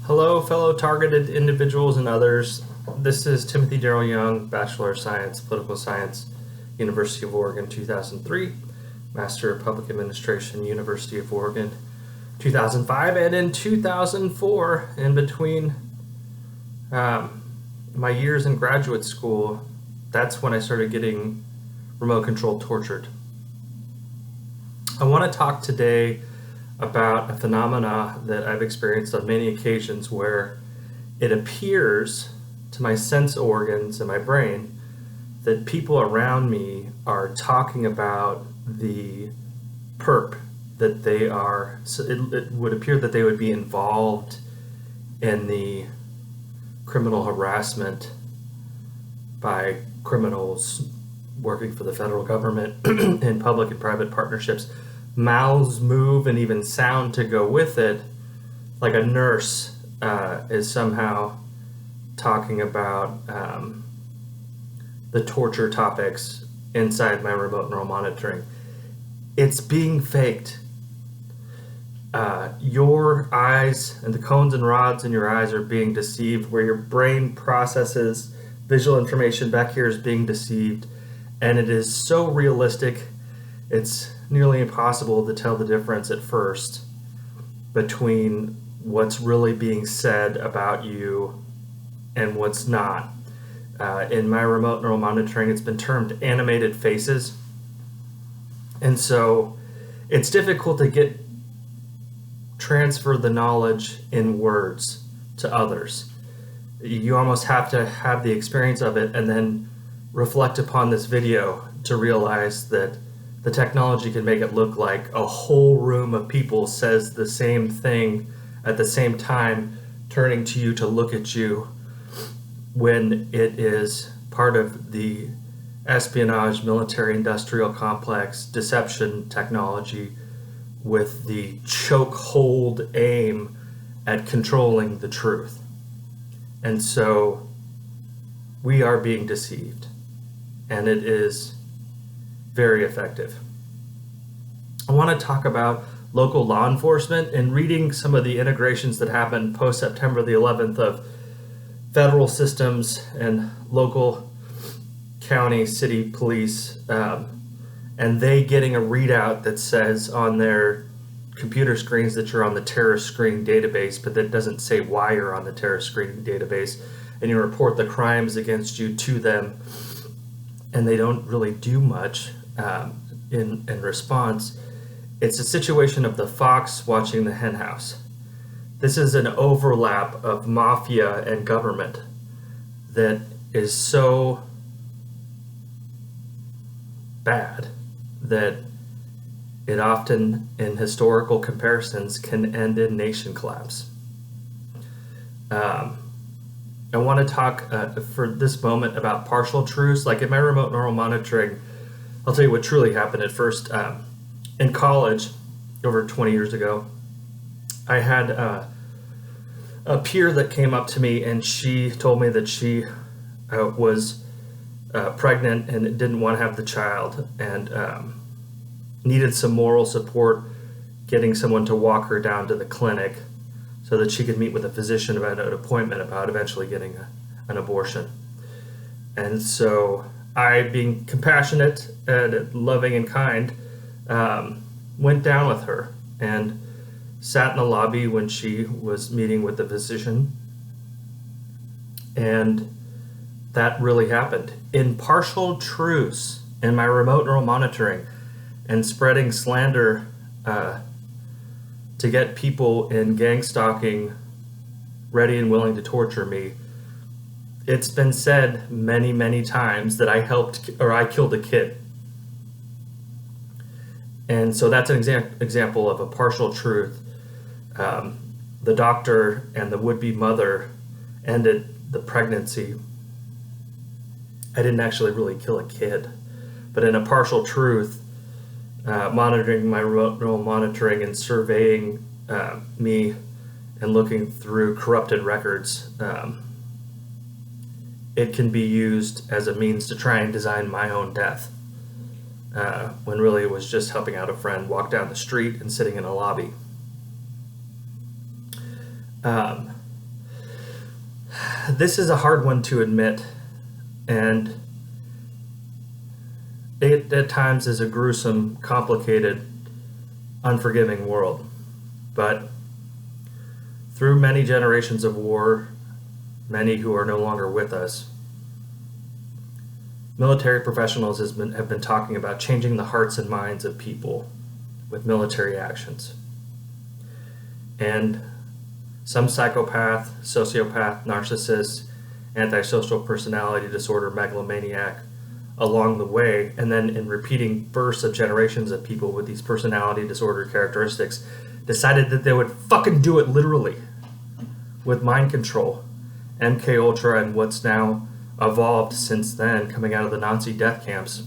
Hello, fellow targeted individuals and others. This is Timothy Darrell Young, Bachelor of Science, Political Science, University of Oregon, 2003, Master of Public Administration, University of Oregon, 2005, and in 2004, in between my years in graduate school, that's when I started getting remote control tortured. I want to talk today about a phenomena that I've experienced on many occasions where it appears to my sense organs and my brain that people around me are talking about the perp, that they are, so it would appear that they would be involved in the criminal harassment by criminals working for the federal government in public and private partnerships. Mouths move and even sound to go with it, like a nurse is somehow talking about the torture topics inside my remote neural monitoring. It's being faked. Your eyes and the cones and rods in your eyes are being deceived, where your brain processes visual information back here is being deceived, and it is so realistic it's nearly impossible to tell the difference at first between what's really being said about you and what's not. In my remote neural monitoring, it's been termed animated faces. And so it's difficult to transfer the knowledge in words to others. You almost have to have the experience of it and then reflect upon this video to realize that the technology can make it look like a whole room of people says the same thing at the same time, turning to you to look at you, when it is part of the espionage, military-industrial complex, deception technology with the chokehold aim at controlling the truth. And so we are being deceived, and it is very effective. I want to talk about local law enforcement and reading some of the integrations that happened post-September the 11th of federal systems and local county, city police, and they getting a readout that says on their computer screens that you're on the terrorist screening database, but that doesn't say why you're on the terrorist screening database, and you report the crimes against you to them, and they don't really do much in response. It's a situation of the fox watching the hen house. This is an overlap of mafia and government that is so bad that it often, in historical comparisons, can end in nation collapse. I want to talk for this moment about partial truths. Like in my remote neural monitoring, I'll tell you what truly happened at first. In college, over 20 years ago, I had a peer that came up to me, and she told me that she was pregnant and didn't want to have the child, and needed some moral support getting someone to walk her down to the clinic so that she could meet with a physician about an appointment about eventually getting an abortion. And so I, being compassionate and loving and kind, went down with her and sat in the lobby when she was meeting with the physician. And that really happened. In partial truths in my remote neural monitoring and spreading slander to get people in gang stalking ready and willing to torture me, it's been said many, many times that I helped or I killed a kid. And so that's an example of a partial truth. The doctor and the would-be mother ended the pregnancy. I didn't actually really kill a kid, but in a partial truth, monitoring my remote neural monitoring and surveying me and looking through corrupted records, it can be used as a means to try and design my own death, when really it was just helping out a friend walk down the street and sitting in a lobby. this is a hard one to admit, and it at times is a gruesome, complicated, unforgiving world. But through many generations of war, many who are no longer with us, military professionals have been talking about changing the hearts and minds of people with military actions. And some psychopath, sociopath, narcissist, antisocial personality disorder, megalomaniac along the way, and then in repeating bursts of generations of people with these personality disorder characteristics, decided that they would fucking do it literally with mind control, MK Ultra, and what's now evolved since then coming out of the Nazi death camps.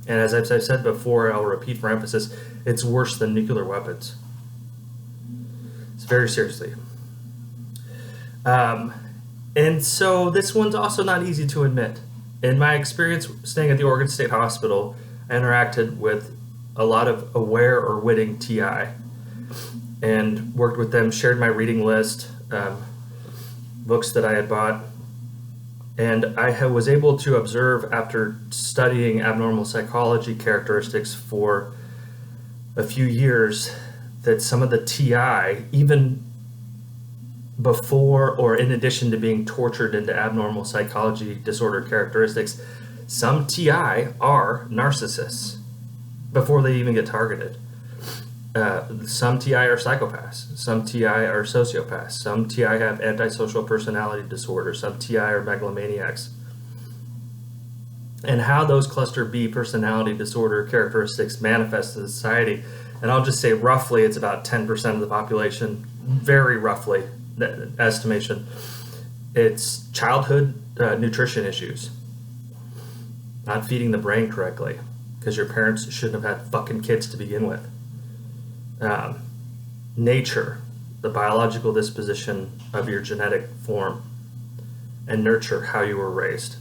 And as I've said before, I'll repeat for emphasis, it's worse than nuclear weapons. It's very seriously. And so this one's also not easy to admit. In my experience staying at the Oregon State Hospital, I interacted with a lot of aware or witting TI and worked with them, shared my reading list, books that I had bought, and I was able to observe, after studying abnormal psychology characteristics for a few years, that some of the TI, even before or in addition to being tortured into abnormal psychology disorder characteristics, some TI are narcissists before they even get targeted. Some TI are psychopaths, some TI are sociopaths, some TI have antisocial personality disorder, some TI are megalomaniacs. And how those cluster B personality disorder characteristics manifest in society, and I'll just say roughly it's about 10% of the population, very roughly, that estimation. It's childhood nutrition issues, not feeding the brain correctly, because your parents shouldn't have had fucking kids to begin with. Nature, the biological disposition of your genetic form, and nurture, how you were raised.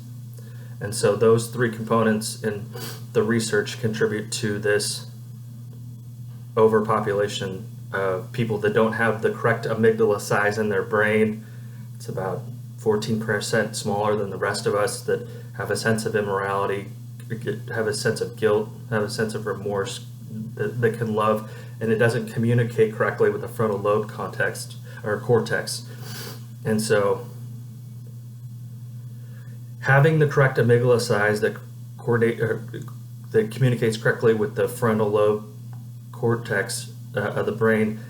And so those three components in the research contribute to this overpopulation of people that don't have the correct amygdala size in their brain. It's about 14% smaller than the rest of us, that have a sense of immorality, have a sense of guilt, have a sense of remorse, that can love, and it doesn't communicate correctly with the frontal lobe context or cortex. And so having the correct amygdala size that communicates correctly with the frontal lobe cortex of the brain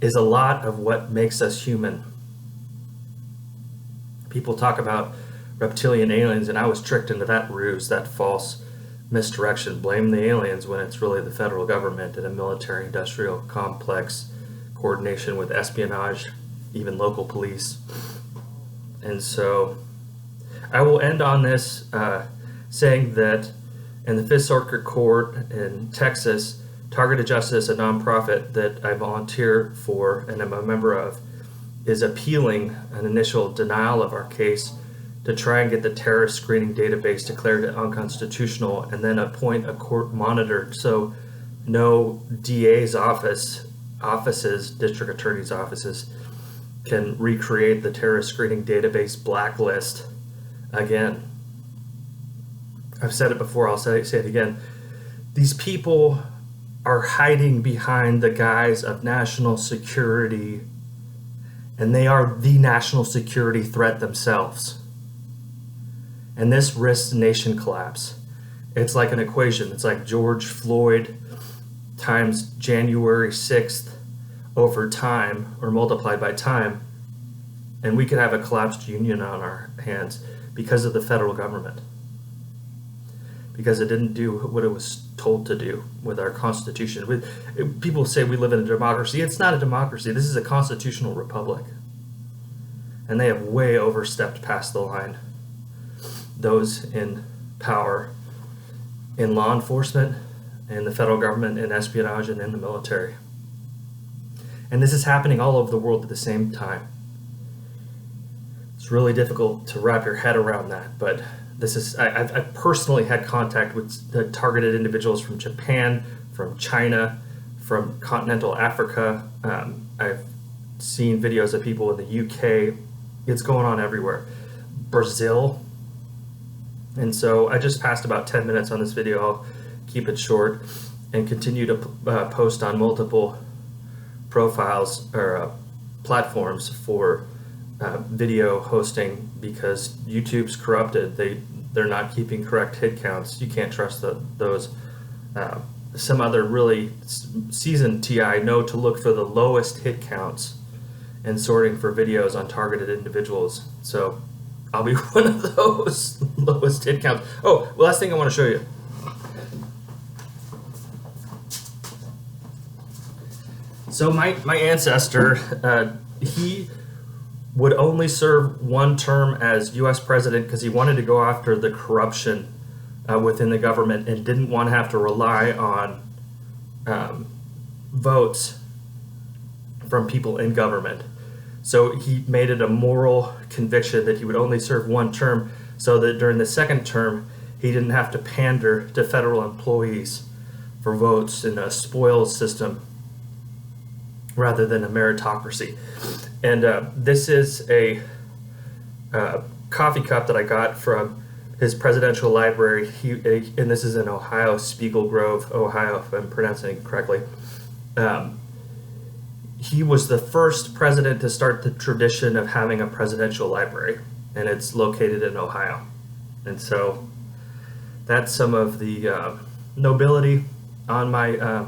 is a lot of what makes us human. People talk about reptilian aliens, and I was tricked into that ruse, that false misdirection, blame the aliens, when it's really the federal government and a military-industrial complex coordination with espionage, even local police. And so I will end on this saying that in the Fifth Circuit Court in Texas, Targeted Justice, a nonprofit that I volunteer for and am a member of, is appealing an initial denial of our case to try and get the terrorist screening database declared unconstitutional, and then appoint a court monitor so no DA's offices, district attorney's offices, can recreate the terrorist screening database blacklist again. I've said it before, I'll say it again. These people are hiding behind the guise of national security, and they are the national security threat themselves. And this risks nation collapse. It's like an equation. It's like George Floyd times January 6th over time, or multiplied by time, and we could have a collapsed union on our hands because of the federal government. Because it didn't do what it was told to do with our Constitution. People say we live in a democracy. It's not a democracy. This is a constitutional republic. And they have way overstepped past the line. Those in power, in law enforcement, in the federal government, in espionage, and in the military. And this is happening all over the world at the same time. It's really difficult to wrap your head around that, but this is, I've personally had contact with the targeted individuals from Japan, from China, from continental Africa. I've seen videos of people in the UK, It's going on everywhere. Brazil. And so I just passed about 10 minutes on this video. I'll keep it short and continue to post on multiple profiles or platforms for video hosting, because YouTube's corrupted. They're not keeping correct hit counts. You can't trust those. Some other really seasoned TI know to look for the lowest hit counts and sorting for videos on targeted individuals. So I'll be one of those lowest hit counts. Oh, last thing I want to show you. So my ancestor, he would only serve one term as U.S. president because he wanted to go after the corruption within the government and didn't want to have to rely on votes from people in government. So he made it a moral conviction that he would only serve one term, so that during the second term he didn't have to pander to federal employees for votes in a spoils system rather than a meritocracy. And this is a coffee cup that I got from his presidential library. And this is in Ohio, Spiegel Grove, Ohio, if I'm pronouncing it correctly. He was the first president to start the tradition of having a presidential library, and it's located in Ohio. And so that's some of the nobility on my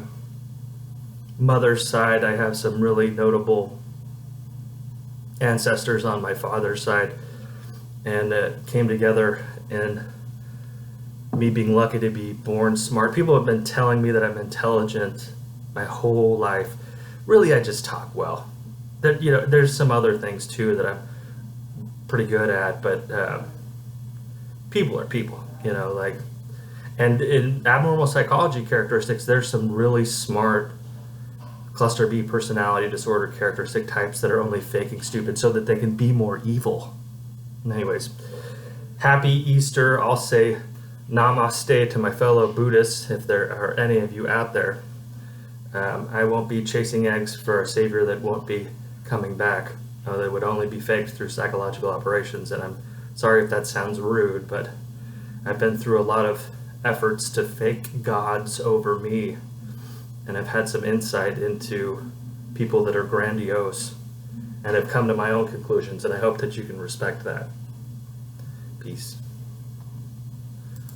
mother's side. I have some really notable ancestors on my father's side, and it came together in me being lucky to be born smart. People have been telling me that I'm intelligent my whole life. Really, I just talk well. There's some other things too that I'm pretty good at, but people are people, and in abnormal psychology characteristics, there's some really smart cluster B personality disorder characteristic types that are only faking stupid so that they can be more evil. Anyways, happy Easter. I'll say namaste to my fellow Buddhists, if there are any of you out there. I won't be chasing eggs for a savior that won't be coming back. That would only be faked through psychological operations, and I'm sorry if that sounds rude, but I've been through a lot of efforts to fake gods over me, and I've had some insight into people that are grandiose, and have come to my own conclusions, and I hope that you can respect that. Peace.